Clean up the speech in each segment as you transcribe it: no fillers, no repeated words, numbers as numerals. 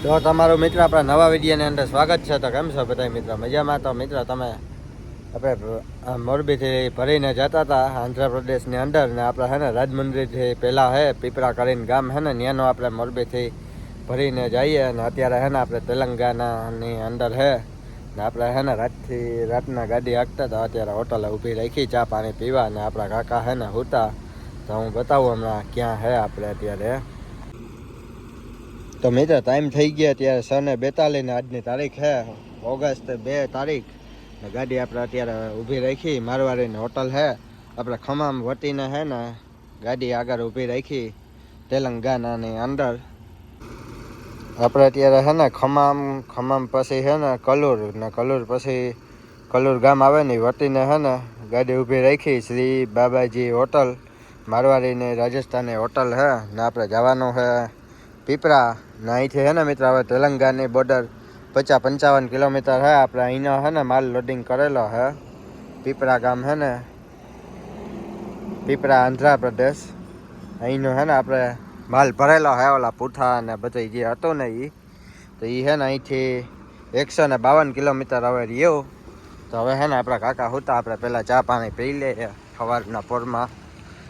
તો તમારું મિત્ર આપણા નવા વિડીયોની અંદર સ્વાગત છે. તો કેમ છો બધા મિત્ર? મજામાં? તો મિત્ર તમે આપણે મોરબીથી ભરીને જતા હતા આંધ્રપ્રદેશની અંદર ને આપણે હે ને રાજમંદિરથી પહેલાં હે પીપરા કરીને ગામ હે ને ત્યાંનો આપણે મોરબીથી ભરીને જઈએ અને અત્યારે હે ને આપણે તેલંગાનાની અંદર હે ને આપણે હે ને રાતના ગાડી હાંકતા હતા. અત્યારે હોટલે ઊભી રાખી ચા પાણી પીવા અને આપણા કાકા હે ને હુતા. તો હું બતાવું હમણાં ક્યાં હે આપણે અત્યારે. તો મિત્ર ટાઈમ થઈ ગયા અત્યારે 6:42 ને આજની તારીખ છે ઓગસ્ટ 2 તારીખ ને ગાડી આપણે અત્યારે ઊભી રાખી મારવાડીની હોટલ છે આપણે ખમામ વટીને હે ને ગાડી આગળ ઊભી રાખી તેલંગાનાની અંદર. આપણે અત્યારે હે ને ખમામ પછી હે ને કલુર પછી કલુર ગામ આવે ને વટીને હે ને ગાડી ઊભી રાખી શ્રી બાબાજી હોટલ મારવાડીની રાજસ્થાની હોટલ છે ને આપણે જવાનું છે પીપરા ને અહીંથી હે ને મિત્ર હવે તેલંગાનાની બોર્ડર 50-55 કિલોમીટર હે. આપણે અહીંનો હે ને માલ લોડિંગ કરેલો હે પીપરા ગામ હે ને પીપરા આંધ્રપ્રદેશ અહીંનો હે ને આપણે માલ ભરેલો હે ઓલા પૂઠા અને બધું જે હતું ને એ તો એ હે ને અહીંથી 152 કિલોમીટર હવે રહ્યું. તો હવે હે ને આપણા કાકા હોતા આપણે પહેલાં ચા પાણી પી લઈએ સવારના પોરમાં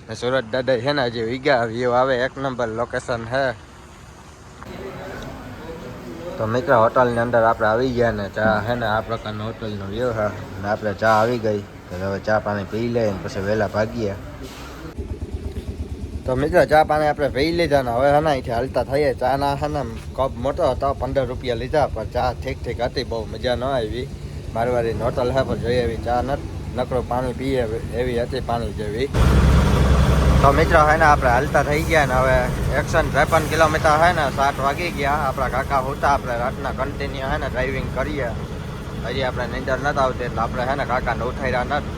ને સુરત દાદા છે ને હજી વીગા વ્યૂ આવે એક નંબર લોકેશન હે. તો મિત્ર હોટલની અંદર આપણે આવી ગયા ને ચા હે ને આ પ્રકારનો હોટલનો વ્યૂ છે ને આપણે ચા આવી ગઈ તો હવે ચા પાણી પી લઈએ પછી વહેલા ભાગીએ. તો મિત્ર ચા પાણી આપણે પી લીધા ને હવે હે ને અહીંથી હાલતા થઈએ. ચાના હે ને કપ મોટો હતો 15 રૂપિયા લીધા પણ ચા ઠીક હતી, બહુ મજા ન આવી. મારવાડીની હોટલ છે પણ જોઈએ એવી ચા નથી, નકરું પાણી પીએ એવી હતી પાણી જેવી. તો મિત્રો હે ને આપણે હાલતા થઈ ગયા ને હવે 153 કિલોમીટર હે ને 7 વાગી ગયા. આપણા કાકા હોતા આપણે રાતના કન્ટિન્યુ હે ને ડ્રાઇવિંગ કરીએ. હજી આપણે નીંદર નથી આવતી એટલે આપણે હે ને કાકાને ઉઠાડ્યા નથી.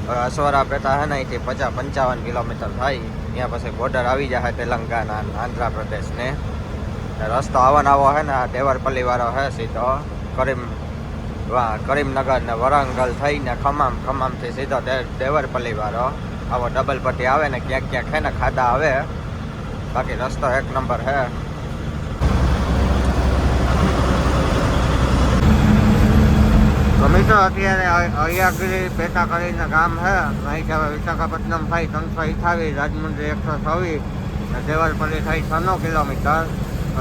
હવે અસવારા પેટા હે ને અહીંથી 50-55 કિલોમીટર થાય ત્યાં પછી બોર્ડર આવી જાય તેલંગાના આંધ્રપ્રદેશને. રસ્તો આવો હે ને દેવરપલ્લી વાળો હે સીધો કરીમનગર ને વરંગલ થઈને ખમામથી સીધો દેવરપલ્લી વાળો આવો ડબલ પટ્ટી આવે ને ક્યાંક હે ને ખાડા આવે, બાકી રસ્તો એક નંબર હે. તો મિત્રો અત્યારે અયાગીરી પેટા કરીને ગામ છે અહીંથી હવે વિશાખાપટ્ટનમ થાય 328, રાજમંડ્રી 126 ને દેવરપલ્લી થાય 96 કિલોમીટર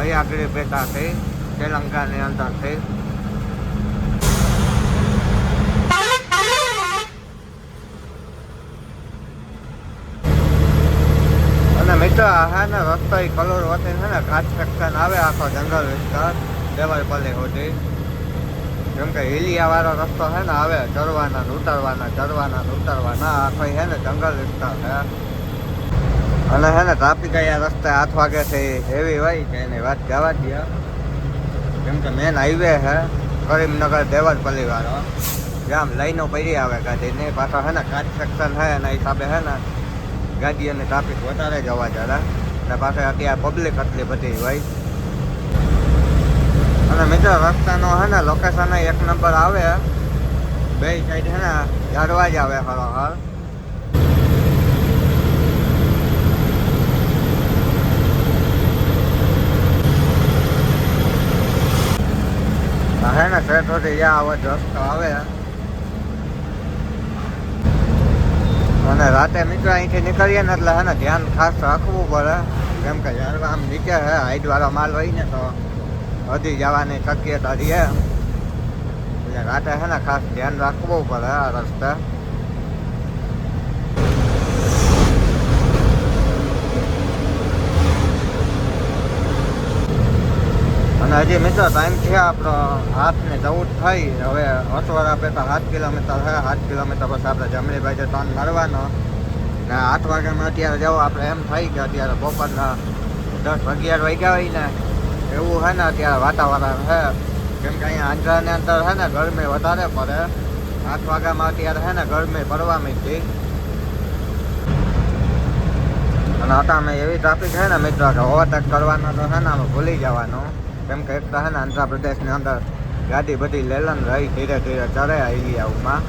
અયાગીરી પેટાથી તેલંગાનાની અંદરથી. મિત્ર હે ને રસ્તો કલોર વતી છે ને ઘાટ સેક્શન આવે આખો જંગલ વિસ્તાર દેવરપલ્લી સુધી. કેમ કે હિલિયા વાળો રસ્તો છે ને આવે ચડવાના ઉતરવાના આખો હે ને જંગલ વિસ્તાર છે. અને હે ને ટ્રાફિક અહીંયા રસ્તે 8 વાગ્યાથી એવી હોય કે એની વાત જવા દે. કેમ કે મેન હાઈવે છે કરીમનગર દેવરપલ્લી વાળો, જામ લાઈનો પડી આવે ગાડીની. પાછો હે ને ઘાટ સેક્શન છે એના હિસાબે હે ને ગાડી અને ટ્રાફિક વધારે જવા જરા ને પાસે અત્યારે પબ્લિક આટલી બધી હોય. અને મિત્ર રસ્તાનો હે ને લોકેશન એક નંબર આવે, બે સાઈડ હે ને ઝાડવા જ આવે હરોહર. હે ને શેઠોથી જ્યાં આવો રસ્તો આવે. અને રાતે મિત્રો અહીંથી નીકળીએ ને એટલે હે ને ધ્યાન ખાસ રાખવું પડે. કેમ કે ઝાડવા આમ નીચે હે હાઈટ વાળો માલ હોય ને તો વધી જવાની શક્યતા રહે, એટલે રાતે હે ને ખાસ ધ્યાન રાખવું પડે આ રસ્તે. અને હજી મિત્રો ટાઈમ છે આપણો 8:14 થઈ. હવે અસવારા પેટા 7 કિલોમીટર છે. 7 કિલોમીટર પછી આપણે જમણી બાજુ ટર્ન મારવાનો ને 8 વાગ્યામાં અત્યારે જવું આપણે એમ થઈ કે અત્યારે બપોરના 10-11 વાગ્યા હોય ને એવું છે ને અત્યારે વાતાવરણ છે. કેમ કે અહીંયા આંધ્રાની અંદર છે ને ગરમી વધારે પડે. 8 વાગ્યામાં અત્યારે છે ને ગરમી પડવા માંડી. અને અત્યારે એવી ટ્રાફિક છે ને મિત્રો કે ઓવરટેક કરવાનો તો છે ને અમે ભૂલી જવાનું. કેમ કે એક તો છે ને આંધ્રપ્રદેશની અંદર ગાડી બધી લેલન રહી ધીરે ચડે એરિયાઓમાં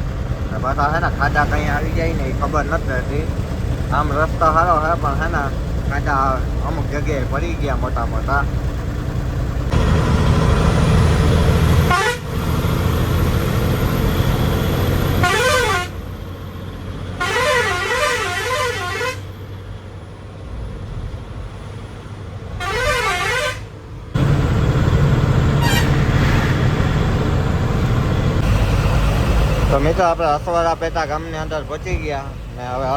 ને પાછા છે ને ખાડા કંઈ આવી જાય ને એ ખબર નથી રહેતી. આમ રસ્તો સારો છે પણ છે ને ખાડા અમુક જગ્યાએ પડી ગયા મોટા. તો મિત્રો આપણે અસવાડા પેટા ગામની અંદર પહોંચી ગયા ને હવે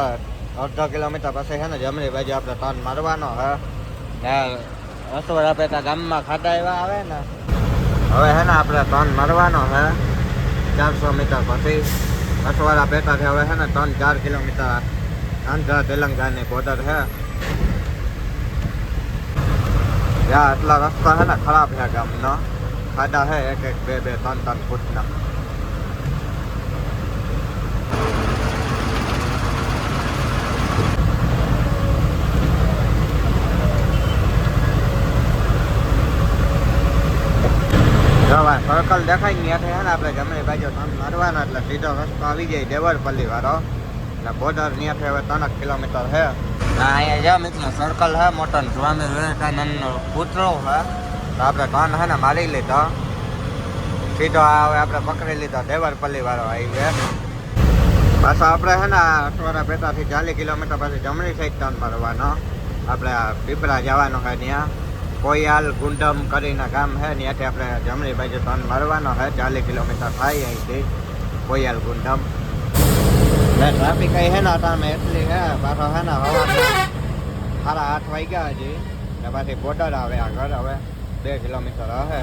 અડધો કિલોમીટર પછી છે ને જમણી બાજુ આપણે ટર્ન મારવાનો હે ને અસવાડા પેટા ગામમાં ખાડા એવા આવે ને હવે છે ને આપણે ટર્ન મારવાનો હે 400 મીટર પછી અસવાડા પેટાથી હવે છે ને 3-4 કિલોમીટર આંધ્ર તેલંગાણાની બોર્ડર છે ત્યાં એટલા રસ્તા છે ને ખરાબ છે ગામનો ખાડા છે 1-1, 2-2, 3-3 ફૂટના સર્કલ દેખાય ને ત્યાંથી છે ને આપણે જમણી બાજુ ટર્ન મારવાના એટલે સીધો રસ્તો આવી જાય દેવરપલ્લી વાળો એટલે બોર્ડર ત્યાંથી હવે 3 કિલોમીટર છે અહીંયા જ્યાં મિત્રો સર્કલ છે મોટો સ્વામી વિવેકાનંદનો પુતળો છે તો આપણે ટર્ન છે ને મારી લીધો સીધો હવે આપણે પકડી લીધો દેવરપલ્લી વાળો હાઈવે પાછો આપણે છે ને અસવાડા પેટાથી 40 કિલોમીટર પછી જમણી સાઈડ ટર્ન મારવાનો આપણે પીપળા જવાનું છે ત્યાં કોયાલ ગુંડમ કરીને ગામ છે ત્યાંથી આપણે જમણી બાજુ ટર્ન મારવાનો છે 40 કિલોમીટર થાય અહીંથી કોયાલ ગુંડમ ને ટ્રાફિક કઈ છે ને અટાણે એટલી છે પાછો છે ને હવા 8:30 વાગ્યા હજી ને પાછી બોર્ડર આવે આગળ હવે 2 કિલોમીટર હશે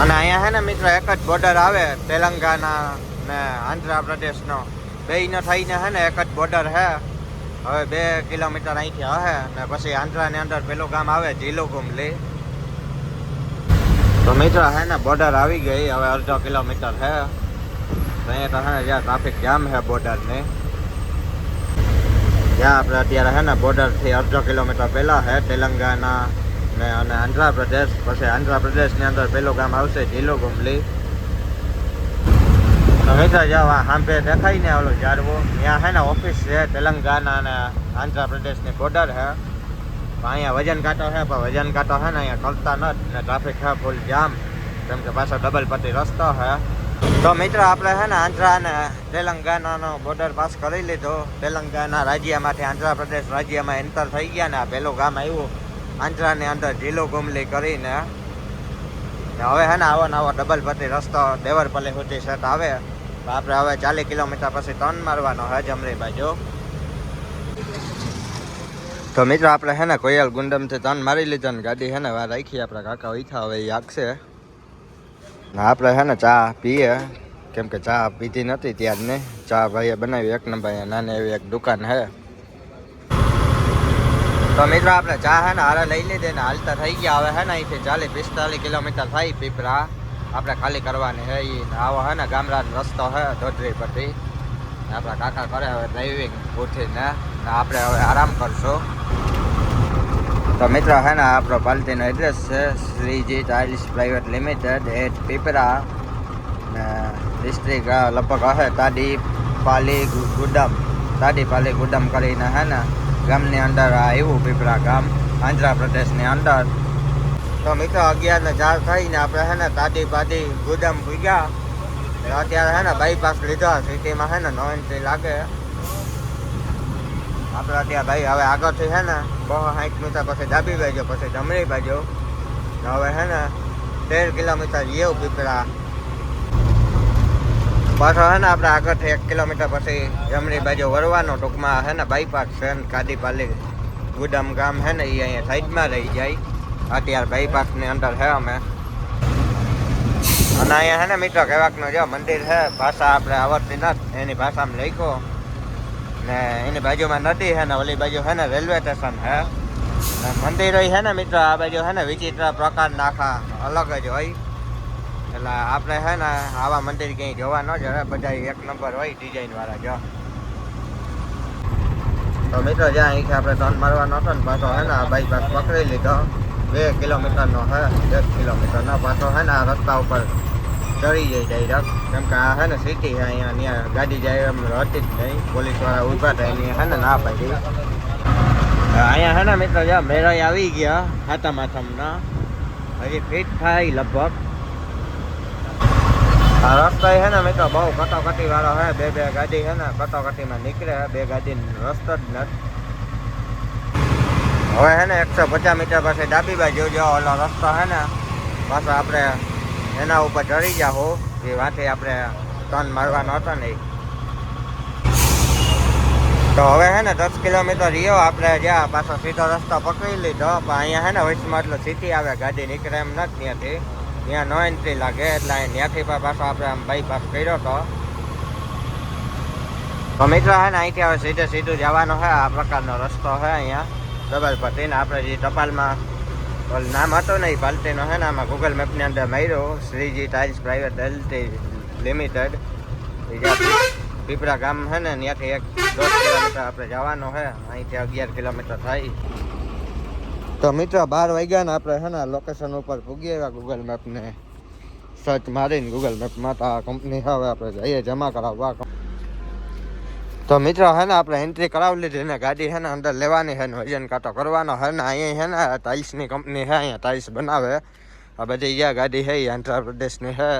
અને અહીંયા છે ને મિત્રો એક જ બોર્ડર આવે તેલંગાણા ને આંધ્રપ્રદેશનો બેયનો થઈને છે ને એક જ બોર્ડર છે હવે 2 કિલોમીટર અહીંથી હશે ને પછી આંધ્રાની અંદર પેલું ગામ આવે જીલુગુમલી તો મિત્રો છે ને બોર્ડર આવી ગઈ હવે 1/2 કિલોમીટર છે અહીંયા તો છે ને જ્યાં ટ્રાફિક જામ છે બોર્ડરની જ્યાં આપણે અત્યારે છે ને બોર્ડરથી 1/2 કિલોમીટર પહેલાં છે તેલંગાણા ને અને આંધ્રપ્રદેશ પછી આંધ્રપ્રદેશની અંદર પેલું ગામ આવશે જીલુગુમલી તો મિત્રો જવા સાંભે દેખાય ને ઓલું ઝાડવું ત્યાં છે ને ઓફિસ છે તેલંગાણા અને આંધ્રપ્રદેશની બોર્ડર છે અહીંયા વજન કાંટો છે પણ વજન કાંટો છે ને અહીંયા કરતા નથી ને ટ્રાફિક છે ફૂલ જામ કેમ કે પાછો ડબલ પટ્ટી રસ્તો છે તો મિત્રો આપણે છે ને આંધ્રા અને તેલંગાણાનો બોર્ડર પાસ કરી લીધો તેલંગાણા રાજ્યમાંથી આંધ્રપ્રદેશ રાજ્યમાં એન્ટર થઈ ગયા ને આ પેલું ગામ આવ્યું આંધ્રાની અંદર જીલુગુમલી કરીને હવે છે ને આવો નવો ડબલ પટ્ટી રસ્તો દેવરપલ્લી સુધી સેટ આવે તો આપણે હવે 40 કિલોમીટર પછી ટર્ન મારવાનો છે જમણી બાજુ તો મિત્રો આપણે છે ને કોયલ ગુંડમથી ટર્ન મારી લીધો ને ગાડી છે ને વાર રાખી આપણા કાકા ઉઠા હવે એ આગશે ને આપણે છે ને ચા પીએ કેમ કે ચા પીધી નથી ત્યારને ચા ભાઈએ બનાવી 1 નંબર અહીંયા નાની એવી એક દુકાન છે તો મિત્રો આપણે ચા છે ને હારે લઈ લીધી ને હાલતા થઈ ગયા હવે છે ને અહીંથી 40-45 કિલોમીટર થાય પીપળા આપણે ખાલી કરવાની છે એ આવો છે ને ગામડાનો રસ્તો છે દોઢરી પરથી આપણા કાકા કરે હવે ડ્રાઇવિંગ ઉઠીને આપણે હવે આરામ કરશું તો મિત્રો છે ને આપણો પાલતીનો એડ્રેસ છે Shriji tiles private limited at Pipla ને ડિસ્ટ્રિક્ટ લગભગ હશે તાડીપાલી ગુડમ કરીને છે ને ગામની અંદર આવ્યું પીપળા ગામ આંધ્રપ્રદેશની અંદર તો મિત્રો 11:04 થઈને આપણે છે ને તાડીપાલી ગુડમ ભૂગ્યા અત્યારે છે ને બાયપાસ લીધો સિટીમાં છે ને નો એન્ટ્રી લાગે આપણે અત્યારે ભાઈ હવે આગળથી છે ને 260 મીટર પછી ડાબી બાજુ પછી જમણી બાજુ હવે છે ને 13 કિલોમીટર જેવું પીપળા પાછો છે ને આપણે આગળથી 1 કિલોમીટર પછી જમણી બાજુ વળવાનું ટૂંકમાં છે ને બાયપાસ છે ને તાડીપાલી ગુડમ ગામ છે ને એ અહીંયા સાઈડમાં રહી જાય અત્યારે બાયપાસની અંદર છે અમે અને અહીંયા છે ને મિત્રો કહેવાકનું જો મંદિર છે ભાષા આપણે આવડતી નથી એની ભાષામાં લખ્યો ને એની બાજુમાં નદી છે ને ઓલી બાજુ છે ને રેલવે સ્ટેશન છે ને મંદિરો છે ને મિત્રો આ બાજુ છે ને વિચિત્ર પ્રકારના આખા અલગ જ હોય એટલે આપણે છે ને આવા મંદિર ક્યાંય જોવા ન જવાય બધા 1 નંબર હોય ડિઝાઇન વાળા જો તો મિત્રો જ્યાં અહીંથી આપણે ટર્ન મારવાનો હતો ને પાછો છે ને આ બાયપાસ પકડી લીધો 2 કિલોમીટરનો છે 1 કિલોમીટરનો પાછો છે ને આ રસ્તા ઉપર ચડી જાય ડાયરેક્ટ કેમ કે આ છે ને સિટી છે અહીંયા ત્યાં ગાડી જાય એમ હતી જ નહીં પોલીસવાળા ઊભા થાય અહીંયા છે ને ના પાડી અહીંયા છે ને મિત્રો જ્યાં મેળાઈ આવી ગયા હાથામાથમના હજી ફિટ થાય લગભગ આ રસ્તો છે ને મિત્રો બહુ કટોકટી વાળો છે બે ગાડી છે ને કટોકટીમાં નીકળે 2 ગાડીનો રસ્તો જ નથી હવે છે ને 150 મીટર પછી ડાબી બાજુ જો ઓલો રસ્તો છે ને પાછો આપણે એના ઉપર ચડી જાઓ એ વાંથી આપણે ટર્ન મારવાનો હતો ને તો હવે હે ને 10 કિલોમીટર રહ્યો આપણે જ્યાં પાછો સીધો રસ્તો પકડી લીધો પણ અહીંયા હે ને વચમાં એટલું સિટી આવે ગાડી નીકળે એમ નથી ત્યાંથી ત્યાં નો એન્ટ્રી લાગે એટલે ત્યાંથી પણ પાછો આપણે આમ બાયપાસ કર્યો હતો તો મિત્રો હે ને અહીંથી હવે સીધું જવાનું છે આ પ્રકારનો રસ્તો છે અહીંયા ડબલ પટ્ટી ને આપણે જે ટપાલમાં નામ હતું ને એ પાલટીનો છે ને આમાં ગૂગલ મેપની અંદર માર્યો Shriji tiles private LT limited એ જ્યાં પીપળા ગામ છે ને ત્યાંથી 10 કિલોમીટર આપણે જવાનું છે અહીંથી 11 કિલોમીટર થાય તો મિત્રો 12 વાગ્યા ને આપણે છે ને લોકેશન ઉપર પૂગી આવ્યા ગૂગલ મેપને સર્ચ મારીને ગૂગલ મેપમાં તો આ કંપની હવે આપણે જઈએ જમા કરાવવા તો મિત્રો હે ને આપણે એન્ટ્રી કરાવી લીધી ને ગાડી છે ને અંદર લેવાની છે ને વજન કાંટો કરવાનો છે ને અહીંયા છે ને ટાઇલ્સની કંપની છે અહીંયા ટાઇલ્સ બનાવે આ બધી જ્યાં ગાડી છે એ આંધ્રપ્રદેશની છે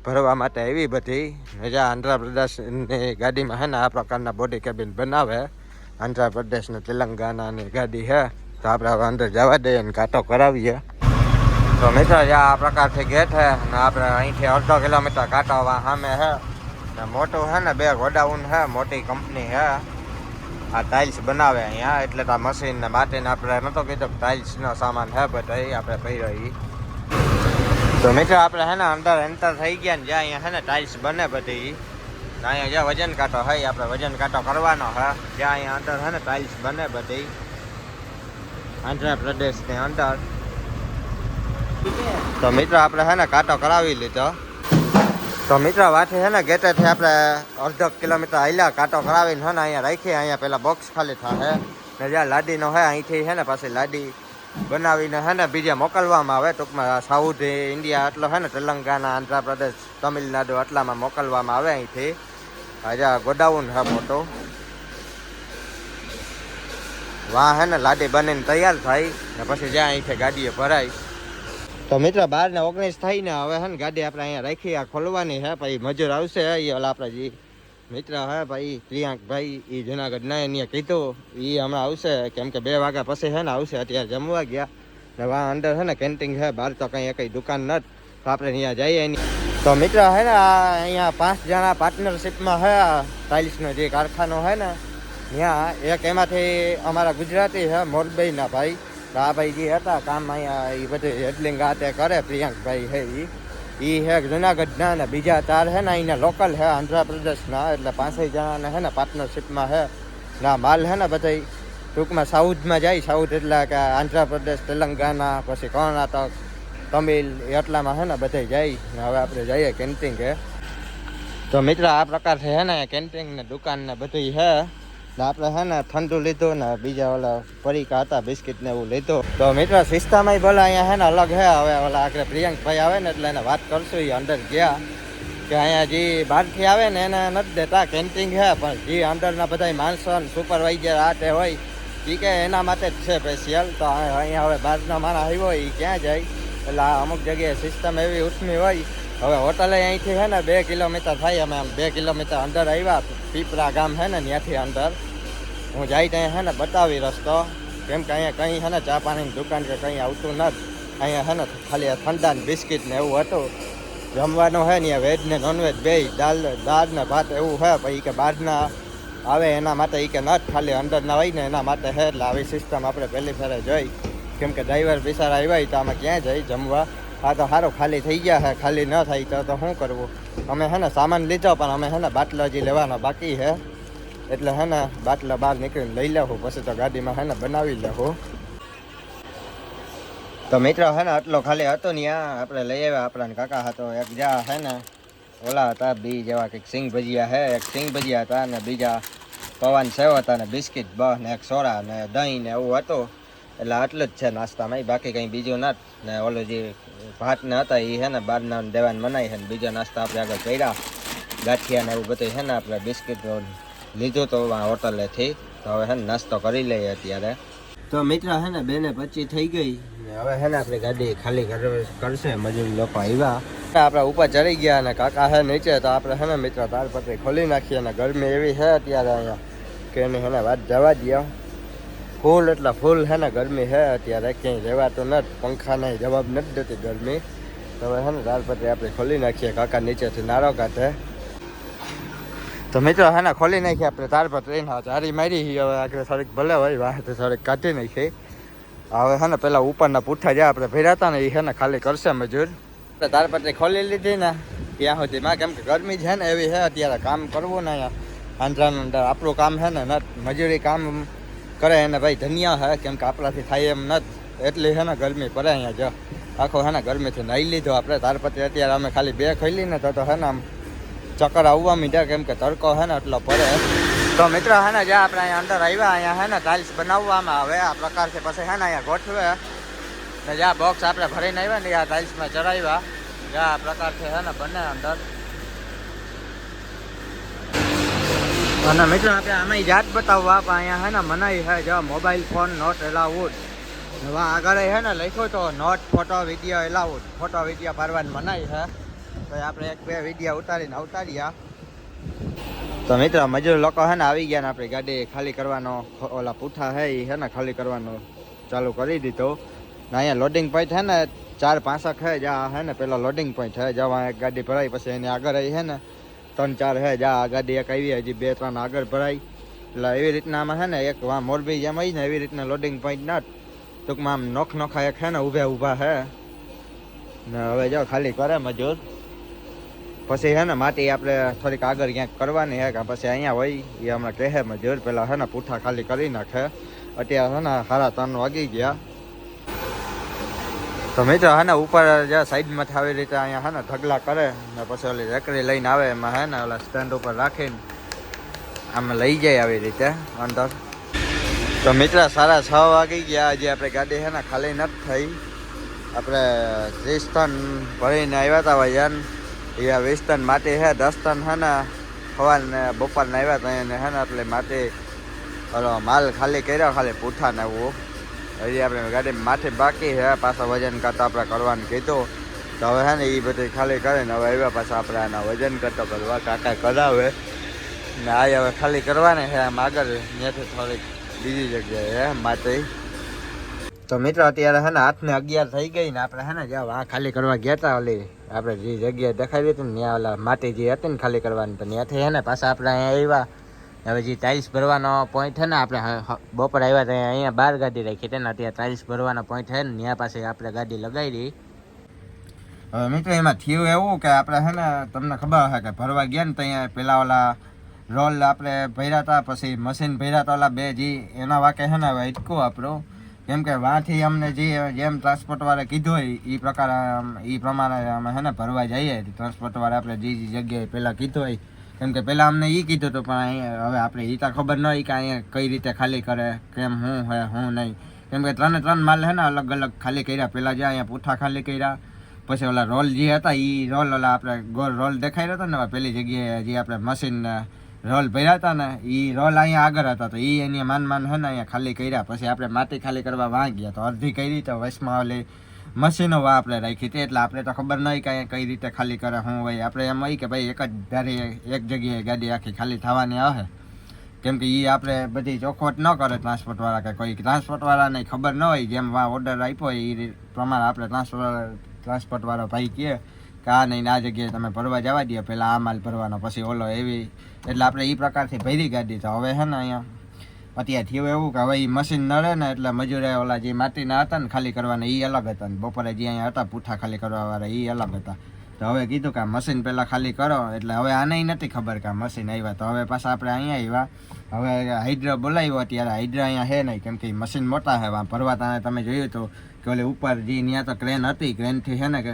ભરવા માટે એવી બધી જ્યાં આંધ્રપ્રદેશની ગાડીમાં છે ને આ પ્રકારના બોડી કેબિન બનાવે આંધ્રપ્રદેશ ને તેલંગાણાની ગાડી છે તો આપણે હવે અંદર જવા દઈએ અને કાંટો કરાવીએ તો મિત્રો જ્યાં આ પ્રકારથી ગેટ છે ને આપણે અહીંથી 1/2 કિલોમીટર કાંટો સામે છે મોટું છે ને 2 ગોડાઉન છે મોટી કંપની છે આ ટાઇલ્સ બનાવે અહીંયા એટલે તો મશીન ને માટીને આપણે નતો કીધું ટાઇલ્સનો સામાન છે બધા આપણે પહેર્યો તો મિત્રો આપણે છે ને અંદર એન્ટર થઈ ગયા ને જ્યાં અહીંયા છે ને ટાઇલ્સ બને બધી અહીંયા જ્યાં વજન કાંટો હોય આપણે વજન કાંટો કરવાનો છે જ્યાં અહીંયા અંદર છે ને ટાઇલ્સ બને બધી આંધ્રપ્રદેશની અંદર તો મિત્રો આપણે છે ને કાંટો કરાવી લીધો તો મિત્રો વાથી છે ને ગેટેથી આપણે 1/2 કિલોમીટર હાલ્યા કાંટો કરાવીને છે ને અહીંયા રાખીએ અહીંયા પેલા બોક્સ ખાલી થાય ને જ્યાં લાડીનો હોય અહીંથી છે ને પાછી લાડી બનાવીને છે ને બીજે મોકલવામાં આવે ટૂંકમાં સાઉથ ઇન્ડિયા એટલો છે ને તેલંગાણા આંધ્રપ્રદેશ તમિલનાડુ આટલામાં મોકલવામાં આવે અહીંથી જ્યાં ગોડાઉન છે મોટું વાં છે ને લાડી બનીને તૈયાર થાય ને પછી જ્યાં અહીંથી ગાડીએ ભરાય તો મિત્રો 12:19 થઈ ને હવે છે ને ગાડી આપણે અહીંયા રાખી આ ખોલવાની છે પછી મજૂર આવશે એ ઓલા આપણા જે મિત્ર હે ભાઈ પ્રિયાંકભાઈ એ જુનાગઢના એને કીધું એ હમણાં આવશે કેમ કે 2 વાગ્યા પછી છે ને આવશે અત્યારે જમવા ગયા ને વાં અંદર છે ને કેન્ટીન છે બહાર તો કંઈ એકઈ દુકાન નથી તો આપણે અહીંયા જઈએ એની તો મિત્ર છે ને અહીંયા 5 જણા પાર્ટનરશિપમાં છે ટાઇલ્સનો જે કારખાનો છે ને ત્યાં એક એમાંથી અમારા ગુજરાતી છે મોરબીના ભાઈ તો આ ભાઈ જે હતા કામ અહીંયા એ બધું હેડલિંગ આ તે કરે પ્રિયાંકભાઈ છે એ છે જુનાગઢના ને બીજા 4 છે ને અહીંના લોકલ છે આંધ્રપ્રદેશના એટલે 5 જણાને છે ને પાર્ટનરશિપમાં છે ના માલ છે ને બધા ટૂંકમાં સાઉથમાં જાય સાઉથ એટલે કે આંધ્રપ્રદેશ તેલંગાણા પછી કર્ણાટક તમિલ એટલામાં છે ને બધા જાય ને હવે આપણે જઈએ કેન્ટીન કે તો મિત્ર આ પ્રકારથી છે ને કેન્ટીન ને દુકાન ને બધી છે આપણે છે ને ઠંડુ લીધું ને બીજા ઓલા પરીકા હતા બિસ્કિટ ને એવું લીધું તો મિત્ર સિસ્ટમ ભલે અહીંયા છે ને અલગ છે હવે ઓલા આગળ પ્રિયંકભાઈ આવે ને એટલે એને વાત કરશું એ અંદર ગયા કે અહીંયા જે બહારથી આવે ને એને નથી દેતા કેન્ટીન છે પણ જે અંદરના બધા માણસો સુપરવાઇઝર આ તે હોય એ કે એના માટે જ છે સ્પેશિયલ તો અહીંયા હવે બહારના માણસ આવ્યો હોય એ ક્યાં જાય એટલે અમુક જગ્યાએ સિસ્ટમ એવી ઉઠમી હોય હવે હોટલે અહીંથી છે ને 2 કિલોમીટર થાય અમે આમ 2 કિલોમીટર અંદર આવ્યા પીપળા ગામ છે ને ત્યાંથી અંદર હું જાય ત્યાં છે ને બતાવી રસ્તો કેમ કે અહીંયા કંઈ છે ને ચા પાણીની દુકાન કે કંઈ આવતું નથી અહીંયા છે ને ખાલી ઠંડા ને બિસ્કિટ ને એવું હતું જમવાનું છે ને વેજ ને નોનવેજ બે દાળ ને ભાત એવું છે પછી કે બહારના આવે એના માટે એ કે નથી ખાલી અંદરના હોય ને એના માટે છે એટલે આવી સિસ્ટમ આપણે પહેલી ફેરે જોઈ કેમ કે ડ્રાઈવર બિચારા આવ્યા તો અમે ક્યાં જઈ જમવા આ તો સારું ખાલી થઈ ગયા છે ખાલી ન થાય તો શું કરવું અમે છે ને સામાન લીધો પણ અમે છે ને બાટલો હજી લેવાનો બાકી છે એટલે છે ને બાટલા બહાર નીકળીને લઈ લેવું પછી તો ગાડીમાં છે ને બનાવી લેવું તો મિત્રો છે ને આટલો ખાલી હતો ને ત્યાં આપણે લઈ આવ્યા આપણા કાકા હતો એક જ્યાં છે ને ઓલા હતા બી જેવા કંઈક સિંગ ભજીયા છે એક સિંગ ભજીયા હતા ને બીજા પવન સેવ હતા ને બિસ્કિટ બસ ને એક સોડા ને દહીં ને એવું હતું એટલે આટલું જ છે નાસ્તામાં બાકી કંઈ બીજું નથી ને ઓલું જે ભાત ને હતા એ છે ને બહારના દેવાને મનાય છે ને બીજો નાસ્તા આપણે આગળ કર્યા ગાંઠિયા ને એવું બધું છે ને આપણે બિસ્કિટ લીધું તો હોટલેથી તો હવે છે ને નાસ્તો કરી લઈએ અત્યારે તો મિત્ર છે ને 2:25 થઈ ગઈ હવે છે ને આપણી ગાડી ખાલી કરશે મજૂર લોકો આવ્યા આપણે ઉપર ચડી ગયા અને કાકા છે નીચે તો આપણે છે ને મિત્ર તાલપત્રી ખોલી નાખીએ અને ગરમી એવી છે અત્યારે અહીંયા કે એની છે ને વાત જવા દો ફૂલ એટલે ફૂલ છે ને ગરમી છે અત્યારે ક્યાંય રહેવાતું નથી પંખાને જવાબ નથી દેતી ગરમી તો હવે છે ને તાલપત્રી આપણે ખોલી નાખીએ કાકા નીચેથી નારો કાઢે તો મિત્રો હે ને ખોલી નાખી આપણે તાર પર ટ્રેન ચારી મારી હવે આગળ થોડીક ભલે હોય વાહ તો થોડીક કાઢી નાખી. હવે હે ને પેલા ઉપરના પૂઠા જ્યાં આપણે ભર્યા હતા ને એ હે ને ખાલી કરશે મજૂર. આપણે તારપત્રી ખોલી લીધી ને ત્યાં સુધીમાં, કેમ કે ગરમી છે ને એવી છે અત્યારે કામ કરવું ને અહીંયા આંધ્રાનું અંદર આપણું કામ છે ને મજૂરી કામ કરે એને ભાઈ ધન્ય છે, કેમ કે આપણાથી થાય એમ નથી. એટલી છે ને ગરમી પડે અહીંયા જો આખો છે ને ગરમીથી નાહી લીધો આપણે તારપત્રી. અત્યારે અમે ખાલી 2 ખોલી ને તો છે ને આમ ચક્કર આવવા મીઠા, કેમ કે તડકો છે ને એટલો પડે. તો મિત્રો હે ને જ્યાં આપણે અહીંયા અંદર આવ્યા અહીંયા હે ને ટાઇલ્સ બનાવવામાં આવે આ પ્રકારથી, પછી હે ને અહીંયા ગોઠવે ને જ્યાં બોક્સ આપણે ભરીને આવ્યા ને આ ટાઇલ્સમાં ચડાવ્યા જ્યાં આ પ્રકારથી હે ને બને અંદર. અને મિત્રો આપણે આમાં જાત બતાવવા પણ અહીંયા હે ને મનાઈ છે જો મોબાઈલ ફોન નોટ એલાઉડ. હવે આગળ હે ને લખ્યું તો not photo video allowed, photo video પાડવાની મનાઈ છે. તો આપણે 1-2 વિડીયો ઉતારીને અવતાર્યા. તો મિત્રો મજૂર લોકો હે ને આવી ગયા ને આપણી ગાડી ખાલી કરવાનો ઓલા પૂઠા છે એ હે ને ખાલી કરવાનો ચાલુ કરી દીધો. ને અહીંયા લોડિંગ પોઈન્ટ છે ને 4-5 છે જ્યાં હે ને પેલા લોડિંગ પોઈન્ટ છે જ્યાં એક ગાડી ભરાઈ પછી એની આગળ આવી છે ને 3-4 છે જ્યાં આ ગાડી એક આવી હજી 2-3 આગળ ભરાઈ. એટલે એવી રીતના આમાં છે ને એક વા મોરબી જેમ આવી ને એવી રીતના લોડિંગ પોઈન્ટ ના ટૂંકમાં આમ નોખા એક છે ને ઊભા છે ને હવે જો ખાલી કરે મજૂર. પછી હે ને માટી આપણે થોડીક આગળ ક્યાંક કરવાની હે કે પછી અહીંયા હોય એ હમણાં કહે મજૂર. પેલા હે ને પૂઠા ખાલી કરી નાખે. અત્યારે હે ને 3:30 વાગી ગયા. તો મિત્રો હે ને ઉપર જે સાઈડમાં આવી રીતે અહીંયા હે ને ઢગલા કરે ને પછી ઓલી રેકડી લઈને આવે એમાં હે ને ઓલા સ્ટેન્ડ ઉપર રાખીને આમ લઈ જાય આવી રીતે અંદર. તો મિત્રો 6:30 વાગી ગયા. હજી આપણે ગાડી હે ને ખાલી નથી થઈ. આપણે 30 ટન ભરીને આવ્યા હતા વજન, એ 20 ટન માટી છે, 10 ટન હે ને સવારને બપોરને આવ્યા હતા એને હે ને એટલે માટી ઓલો માલ ખાલી કર્યો ખાલી પૂઠા ને એવું. હજી આપણે ગાડી માથે બાકી છે પાછા વજન કરતા આપણે કરવાનું કીધું. તો હવે હે ને એ બધી ખાલી કરીને હવે આવ્યા પાછા આપણે આના વજન કરતા કરવા કાકા કરાવે ને આ હવે ખાલી કરવાની છે આમ આગળ ત્યાંથી થોડીક બીજી જગ્યાએ હે માટી. તો મિત્રો અત્યારે હે ને 8:11 થઈ ગઈ ને આપણે હે ને જ્યાં આ ખાલી કરવા ગયા હતા ઓલી આપણે જે જગ્યાએ દેખાડી હતી ને ત્યાં ઓલા માટી જે હતી ને ખાલી કરવાની, તો ત્યાંથી હે ને પાછા આપણે અહીંયા આવ્યા. હવે જે ટાઇલ્સ ભરવાનો પોઈન્ટ છે ને આપણે બપોર આવ્યા ત્યાં અહીંયા 12 ગાડી રાખી હતી ને ત્યાં ટાઇલ્સ ભરવાનો પોઈન્ટ છે ને ત્યાં પાસે આપણે ગાડી લગાવી. હવે મિત્રો એમાં થયું એવું કે આપણે છે ને તમને ખબર હશે કે ભરવા ગયા ને ત્યાં પેલા ઓલા રોલ આપણે ભર્યા હતા, પછી મશીન ભર્યા હતા ઓલા 2 જી એના વાકે છે ને હવે અટકું આપણું, કેમ કે વાંથી અમને જેમ ટ્રાન્સપોર્ટવાળા કીધું હોય એ પ્રમાણે અમે છે ને ભરવા જઈએ. ટ્રાન્સપોર્ટવાળા આપણે જે જગ્યાએ પહેલાં કીધું હોય, કેમ કે પહેલાં અમને એ કીધું હતું પણ અહીંયા હવે આપણે એ તો ખબર ન હોય કે અહીંયા કઈ રીતે ખાલી કરે કેમ શું હે શું નહીં. કેમ કે 3 માલ છે ને અલગ અલગ ખાલી કર્યા. પહેલાં જે અહીંયા પૂઠા ખાલી કર્યા, પછી ઓલા રોલ જે હતા એ રોલ ઓલા આપણે ગોળ રોલ દેખાઈ રહ્યો હતો ને પહેલી જગ્યાએ જે આપણે મશીન રોલ ભર્યા હતા ને એ રોલ અહીંયા આગળ હતા. તો એ એની માન છે ને અહીંયા ખાલી કર્યા. પછી આપણે માટી ખાલી કરવા વાં ગયા તો અડધી કરી તો વચમાં ઓલી મશીનો આપણે રાખી હતી. એટલે આપણે તો ખબર નહીં કે અહીંયા કઈ રીતે ખાલી કરે શું હોય. આપણે એમ હોય કે ભાઈ એક જ ધારે એક જગ્યાએ ગાડી આખી ખાલી થવાની આવે, કેમ કે એ આપણે બધી ચોખવટ ન કરે ટ્રાન્સપોર્ટવાળા કે કોઈ ટ્રાન્સપોર્ટવાળાને ખબર ન હોય. જેમ ઓર્ડર આપ્યો એ પ્રમાણે આપણે ટ્રાન્સપોર્ટવાળો ભાઈ કહે કે આ નહીં આ જગ્યાએ તમે ભરવા જવા દો, પહેલાં આ માલ ભરવાનો પછી ઓલો એવી. એટલે આપણે એ પ્રકારથી ભરી ગાડી. તો હવે છે ને અહીંયા અત્યારે થયું એવું કે હવે એ મશીન નડે ને એટલે મજૂરે ઓલા જે માટીના હતા ને ખાલી કરવાના એ અલગ હતા ને બપોરે જે અહીંયા હતા પૂઠા ખાલી કરવાવાળા એ અલગ હતા. તો હવે કીધું કે આ મશીન પહેલાં ખાલી કરો. એટલે હવે આને નથી ખબર કે આ મશીન આવ્યા. તો હવે પાછા આપણે અહીંયા આવ્યા. હવે હાઇડ્રા બોલાવ્યો અત્યારે હાઇડ્રા અહીંયા છે નહીં, કેમ કે મશીન મોટા છે ભરવા. ત્યાં તમે જોયું તો કે ઓલે ઉપર જે ત્યાં તો ક્રેન હતી, ક્રેનથી છે ને કે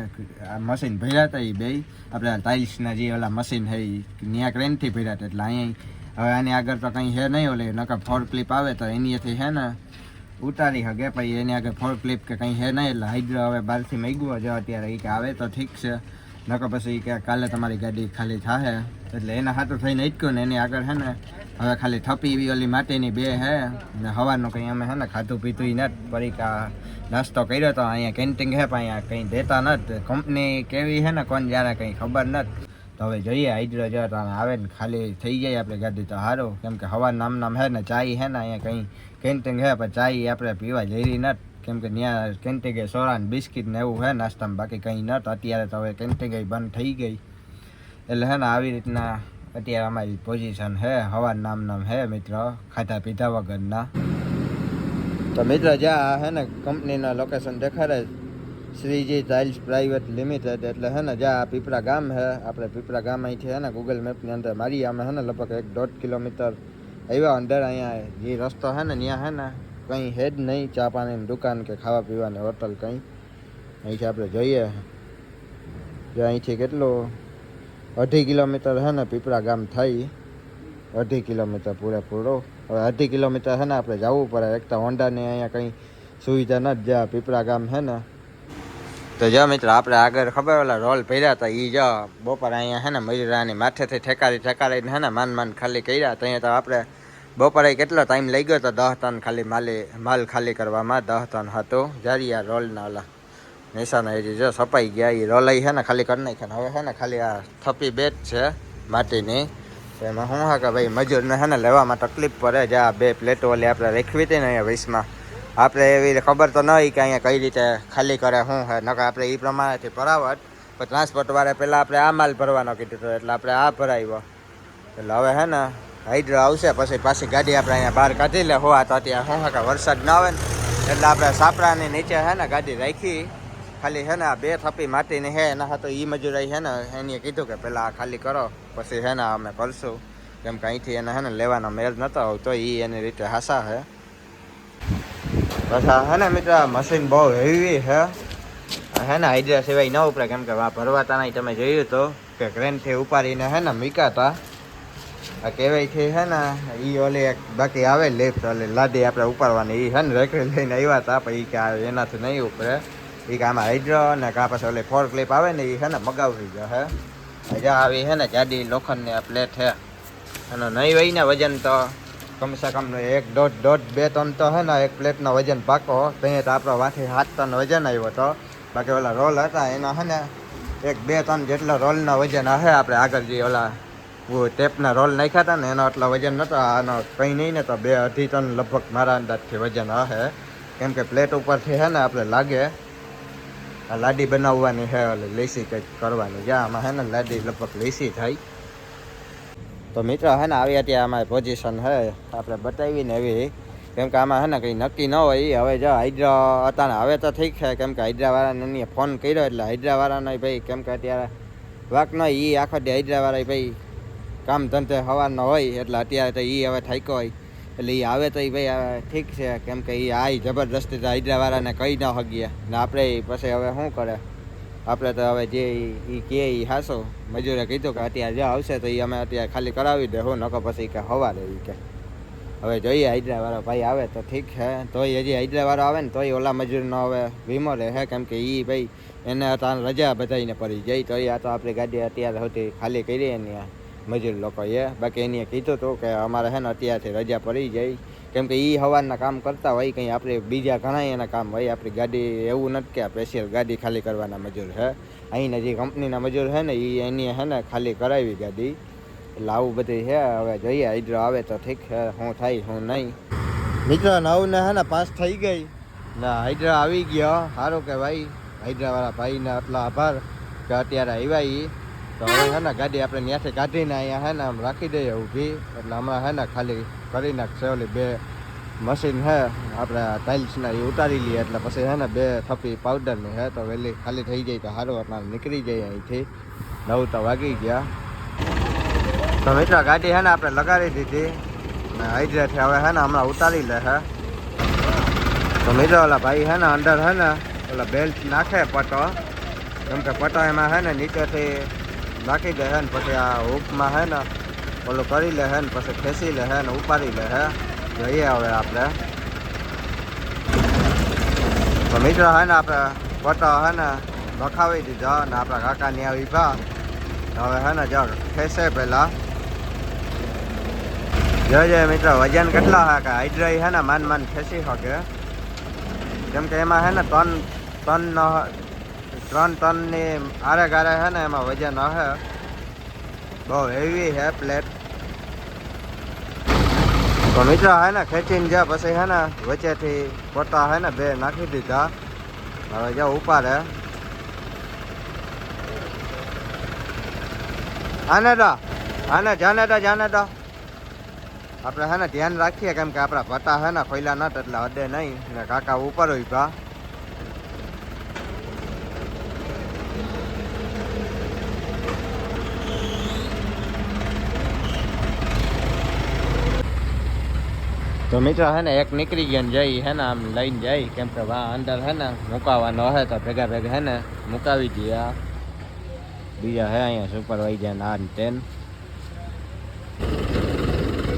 મશીન ભર્યા હતા એ 2 આપણે ટાઇલ્સના જે ઓલા મશીન છે એ ત્યાં ક્રેનથી ભર્યા હતા. એટલે અહીંયા હવે આની આગળ તો કંઈ છે નહીં. ઓલે નકર ફોર ક્લિપ આવે તો એનીથી છે ને ઉતારી શકે, પછી એની આગળ ફોર ક્લિપ કે કંઈ છે નહીં. એટલે હાઇડ્રા હવે બહારથી માંગ્યો જો અત્યારે એ કે આવે તો ઠીક છે, નકર પછી કે કાલે તમારી ગાડી ખાલી થાય. એટલે એના હાથું થઈને અટક્યું ને એની આગળ છે ને હવે ખાલી થપી એવી ઓલી માટીની 2 છે ને સવારનું કંઈ અમે છે ને ખાધું પીતું નથી. પરીકા નાસ્તો કર્યો તો અહીંયા કેન્ટીન છે પણ અહીંયા કંઈ દેતા નથી. કંપની કેવી છે ને કોણ જ્યારે કંઈ ખબર નથી. તો હવે જોઈએ હાઇડ્રો જો આવે ને ખાલી થઈ જાય આપણે ગાડી તો સારું, કેમ કે હવા નામ છે ને ચાય છે ને અહીંયા કંઈ કેન્ટીન છે પણ ચાય આપણે પીવા જઈ નથી, કેમ કે ત્યાં કેન્ટીન સોડા ને બિસ્કીટ ને એવું છે નાસ્તામાં, બાકી કંઈ નથી. અત્યારે તો હવે કેન્ટીન બંધ થઈ ગઈ. એટલે છે ને આવી રીતના અત્યારે અમારી પોઝિશન હે હવા નામ હે મિત્ર ખાધા પીધા વગરના. તો મિત્ર જ્યાં હે ને કંપનીના લોકેશન દેખાડે શ્રીજી ટાઇલ્સ પ્રાઇવેટ લિમિટેડ એટલે હે ને જ્યાં પીપરા ગામ હે. આપણે પીપરા ગામ અહીંથી હે ને ગૂગલ મેપની અંદર મારી અમે હે ને લગભગ 1.5 કિલોમીટર આવ્યા અંદર. અહીંયા જે રસ્તો હે ને ત્યાં હે ને કંઈ હે જ નહીં ચા પાણીની દુકાન કે ખાવા પીવાની હોટલ કંઈ. અહીંથી આપણે જોઈએ જો અહીંથી કેટલું 2.5 કિલોમીટર હે ને પીપરા ગામ થઈ. 2.5 કિલોમીટર પૂરેપૂરો. હવે 2.5 કિલોમીટર હે ને આપણે જવું પડે. એક તો હોન્ડાની અહીંયા કંઈ સુવિધા નથી જ્યાં પીપરા ગામ હે ને. તો જો મિત્ર આપણે આગળ ખબર ઓલા રોલ ભર્યા હતા એ જો બપોર અહીંયા હે ને મયુરાની માથેથી ઠેકારીને હે ને માન ખાલી કર્યા. તો અહીંયા તો આપણે બપોરે કેટલો ટાઈમ લઈ ગયો તો 10 ટન ખાલી માલ ખાલી કરવામાં. 10 ટન હતો જારી આ રોલના ઓલા નિશાના એ જો સપાઈ ગયા. એ રોલ હે ને ખાલી કરી નાખ્યા. હવે હે ને ખાલી આ થપ્પી બેચ છે માટીની. તો એમાં શું હા કે ભાઈ મજૂરને હે ને લેવામાં તકલીફ પડે. જ્યાં 2 પ્લેટો ઓલી આપણે રાખવી હતી ને અહીંયા વીસમાં આપણે એવી ખબર તો ન હોય કે અહીંયા કઈ રીતે ખાલી કરે શું હે. નકર આપણે એ પ્રમાણેથી ભરાવટ પણ ટ્રાન્સપોર્ટવાળા પહેલાં આપણે આ માલ ભરવાનો કીધું હતું એટલે આપણે આ ભરાવ્યો. એટલે હવે હે ને હાઇડ્રો આવશે પછી પાછી ગાડી આપણે અહીંયા બહાર કાઢી લે હોવા. તો અત્યારે શું કે વરસાદ ના આવે ને એટલે આપણે સાપરાની નીચે હે ને ગાડી રાખી. ખાલી હે ને આ 2 થપ્પી માટીની હે એના હતો એ મજૂરાઈ હે ને એને કીધું કે પહેલાં આ ખાલી કરો પછી હે ને અમે કરશું. કેમ કે અહીંથી એને હે ને લેવાનો મેળ નહોતો આવતો એ એની રીતે હાસા હે. બસ હે ને મિત્ર મશીન બહુ હેવી હે ને હાઇડ્રા સિવાય ન ઉપડે. કેમ કે ભરવાતા નહીં તમે જોયું તો કે ક્રેનથી ઉપાડીને હે ને મીકાતા આ કહેવાયથી હે ને એ ઓલી એક બાકી આવે લિફ્ટ ઓલી લાદી આપણે ઉપાડવાની એ હે ને રેકડી લઈને આવ્યા હતા પણ એ કે એનાથી નહીં ઉપડે. એ કે આમાં હાઇડ્રો ને કાં પછી ઓલી 4 ક્લિપ આવે ને એ હે ને મગાવી ગયો હે. હજા આવી હે ને જાડી લોખંડની આ પ્લેટ હે અને નહીં હોય ને વજન તો કમસે કમ 1.5-2 ટન તો હે ને એક પ્લેટનો વજન પાકો. ત્યાં તો આપણો વાથી 7 ટન વજન આવ્યો હતો. બાકી ઓલા રોલ હતા એના હે ને 1-2 ટન જેટલો રોલનો વજન હશે. આપણે આગળ જે ઓલા ટેપના રોલ નાખ્યા હતા ને એનો એટલો વજન નહોતો. આનો કંઈ નહીં ને તો 2-2.5 ટન લગભગ મારા અંદાજથી વજન હશે. કેમ કે પ્લેટ ઉપરથી હે ને આપણે લાગે આ લાડી બનાવવાની હે ઓલી લેસી કંઈક કરવાની. જ્યાં આમાં હે ને લાડી લગભગ લેસી થાય. તો મિત્ર હે ને આવી અત્યારે અમારી પોઝિશન હે આપણે બતાવીને એવી. કેમ કે આમાં હે ને કંઈ નક્કી ન હોય. હવે જો હાઇડ્રા હતા હવે તો ઠીક છે. કેમ કે હાઇડ્રાવાળાને એને ફોન કર્યો એટલે હાઇડ્રાવાળાનો ભાઈ કેમ કે અત્યારે વાક ન હોય એ આખો દી હાઇડ્રાવાળા ભાઈ કામ ધંધે સવારનો હોય એટલે અત્યારે તો એ હવે થાક્યો હોય એટલે એ આવે તો એ ભાઈ ઠીક છે. કેમ કે એ આ જબરદસ્તી તો હાઇડ્રાવાળાને કહી ન શકીએ ને આપણે પછી હવે શું કરે. આપણે તો હવે જે એ કહે એ હાસો મજૂરે કીધું કે અત્યારે જો આવશે તો એ અમે અત્યારે ખાલી કરાવી દે હું નકો પછી કે સવારે એ કે હવે જોઈએ હાઇડ્રાવાળો ભાઈ આવે તો ઠીક છે. તોય હજી હાઇડ્રાવાળો આવે ને તોય ઓલા મજૂરનો હવે વીમો રહે. કેમ કે એ ભાઈ એને અત્યારે રજા બધાઈને પડી જાય. તો આ તો આપણી ગાડી અત્યારે સુધી ખાલી કરી એની મજૂર લોકોએ. બાકી એને કીધું હતું કે અમારે છે ને અત્યારથી રજા પડી જાય. કેમ કે એ સવારના કામ કરતા હોય કંઈ આપણે બીજા ઘણા એના કામ હોય. આપણી ગાડી એવું નથી કે સ્પેશિયલ ગાડી ખાલી કરવાના મજૂર છે. અહીંના જે કંપનીના મજૂર છે ને એ એની છે ને ખાલી કરાવી ગાડી. એટલે આવું બધું છે. હવે જોઈએ હાઇડ્રો આવે તો ઠીક છે શું થાય શું નહીં. મિત્રો 9 ને હે ને 5 થઈ ગઈ ને હાઇડ્રા આવી ગયો. સારું કે ભાઈ હાઇડ્રાવાળા ભાઈને આટલો આભાર કે અત્યારે આવ્યા એ. તો હવે હે ને ગાડી આપણે ત્યાંથી કાઢીને અહીંયા હે ને આમ રાખી દઈએ ઊભી. એટલે હમણાં હે ને ખાલી કરી નાખશે ઓલી 2 મશીન હે આપણે ટાઇલ્સના એ ઉતારી લઈએ. એટલે પછી હે ને 2 થપ્પી પાવડરની હે તો વહેલી ખાલી થઈ જાય તો સારું એટલે નીકળી જાય અહીંથી. 9 તો વાગી ગયા. તો મિત્રો ગાડી હે ને આપણે લગાડી દીધી ને હાઇડ્રાથી હવે હે ને હમણાં ઉતારી લે હે. તો મિત્રો ઓલા ભાઈ હે ને અંદર હે ને ઓલા બેલ્ટ નાખે પટો. કેમ કે પટો એમાં હે ને નીચેથી નાખી દે હે ને પછી આ હૂકમાં હે ને ઓલું કરી લે હે ને પછી ખેંચી લે હે ને ઉપાડી લે હે. જોઈએ હવે આપણે તો મિત્રો હે ને આપણે પટો હે ને નખાવી દીધો ને આપણા કાકાની આવી ભા. હવે હે ને જો ખેંચે પહેલાં જોજે મિત્રો વજન કેટલા હે કે હાઇડ્રાઈ હે ને માન ખેંચી શકે. કેમ કે એમાં હે ને 3 ટનની આરે ગારે હે ને એમાં વજન હે. બહુ હેવી હે પ્લેટ. તો મિત્રો હે ને ખેંચીને જ્યાં પછી હે ને વચ્ચેથી પોતા હે ને 2 નાખી દીધા. હવે જો ઉપાડે આને તો જાને તો આપણે હે ને ધ્યાન રાખીએ કેમ કે આપણા પતા હે ને ખોઈલા નટ એટલે હદે નહીં ને કાકા ઉપર હોય ભા તો મિત્રો હે ને એક નીકળી ગયા ને જઈ હે ને આમ લઈને જાય કેમ કે વા અંદર હે ને મુકાવાનો હે તો ભેગા હે ને મુકાવી દઈએ બીજા હે અહીંયા સુપરવાઇઝર આ ને તેન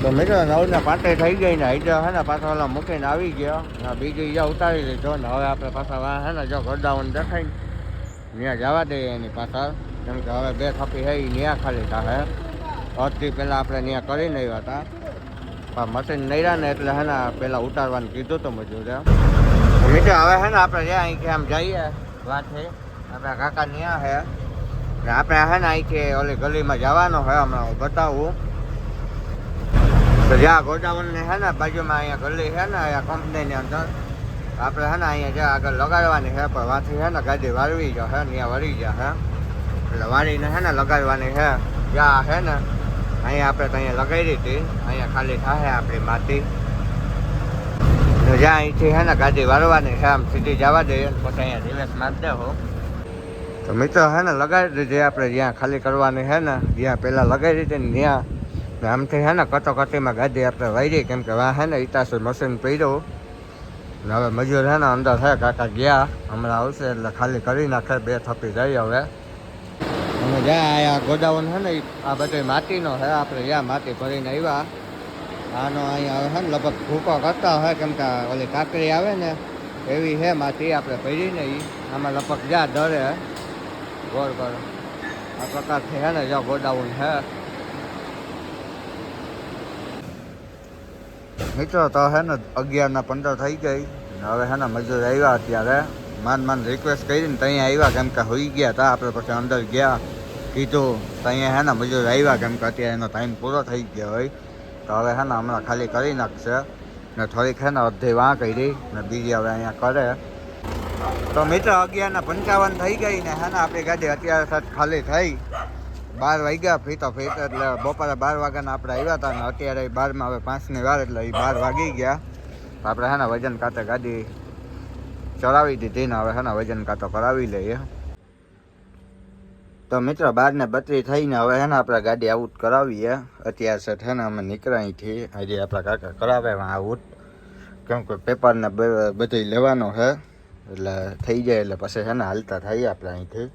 તો મિત્રો 9:05 થઈ ગઈ ને હજુ હે ને પાછા ઓલા મૂકીને આવી ગયો બીજું ઈજા ઉતારી લીધો ને હવે આપણે પાછા વા હે ને જો ગોડાઉન દેખાય ને ત્યાં જવા દઈએ એની પાછળ કેમ કે હવે 2 થપ્પી હે એ ત્યાં ખાલી થાય અડધી પહેલાં આપણે ત્યાં કરીને આવ્યા હતા મશીન નૈરા ને એટલે હે ને પેલા ઉતારવાનું કીધું તો મજૂર મિત્રો હવે હે ને આપણે જ્યાં અહીંથી આમ જઈએ વાંચે આપણા કાકા ત્યાં હે ને આપણે હે ને અહીંથી ઓલી ગલીમાં જવાનો હોય હમણાં હું બતાવું તો જ્યાં ગોડાઉન ને હે ને બાજુમાં અહીંયા ગલી છે ને અહીંયા કંપનીની અંદર આપણે હે ને અહીંયા જ્યાં આગળ લગાડવાની છે પણ વાંથી હે ને ગાડી વાળવી જાય હે ત્યાં વળી જાય હે એટલે વાળીને હે ને લગાડવાની છે જ્યાં હે ને અહીંયા આપણે તો અહીંયા લગાવી હતી અહીંયા ખાલી થાય આપણી માટી જ્યાં અહીંથી હે ને ગાડી વાળવાની છે આમ સીધી જવા દઈએ પછી અહીંયા રિવેસ મારી દેવો તો મિત્રો હે ને લગાડી દીધી આપણે જ્યાં ખાલી કરવાની છે ને જ્યાં પહેલાં લગાવી દીધી ને ત્યાં આમથી હે ને કટોકટીમાં ગાડી આપણે વાળી કેમ કે વા હે ને ઇટાસુ મશીન પડ્યું ને હવે મજૂર હે ને અંદર છે કાકા ગયા હમણાં આવશે એટલે ખાલી કરી નાખે 2 થપ્પી જાય હવે અમે જ્યાં આ ગોડાઉન છે ને આ બધી માટીનો છે આપણે જ્યાં માટી ભરીને આવ્યા આનો અહીંયા હવે છે ને લગભગ ભૂકો કરતા હોય કેમ કે ઓલી કાકરી આવે ને એવી છે માટી આપણે ભરીને આમાં લગભગ જ્યાં દરે ગોળ ગોળ આ પ્રકારથી છે ને જ્યાં ગોડાઉન છે મિત્રો તો હે ને 11:15 થઈ ગઈ હવે હે ને મજૂર આવ્યા અત્યારે માન રિક્વેસ્ટ કરીને ત્યાં આવ્યા કેમ કે હોઈ ગયા હતા આપણે પછી અંદર ગયા કીધું ત્યાં હે ને મજૂર આવ્યા કેમ કે અત્યારે એનો ટાઈમ પૂરો થઈ ગયો હોય તો હવે હે ને હમણાં ખાલી કરી નાખશે ને થોડીક હે ને અડધી વાં કરી ને બીજી હવે અહીંયા કરે તો મિત્રો 11:55 થઈ ગઈ ને હે ને આપણી ગાડી અત્યારે સાથ ખાલી થઈ 12 વાગ્યા ફીતો ફીટ એટલે બપોરે 12 વાગ્યાના આપણે આવ્યા હતા ને અત્યારે 12માં હવે 5ની વાર એટલે 12 વાગી ગયા આપણે હે ને વજન કાંતે ગાડી ચડાવી દીધી ને હવે હે ને વજન કાંતો કરાવી લઈએ તો મિત્રો 12:32 થઈને હવે હે ને આપણે ગાડી આઉટ કરાવીએ અત્યારે સેટ હે ને અમે નીકળ્યા અહીંથી હજી આપણા કાકા કરાવે આઉટ કેમ કે પેપર ને બધું લેવાનો છે એટલે થઈ જાય એટલે પછી હે ને હાલતા થઈએ આપણે અહીંથી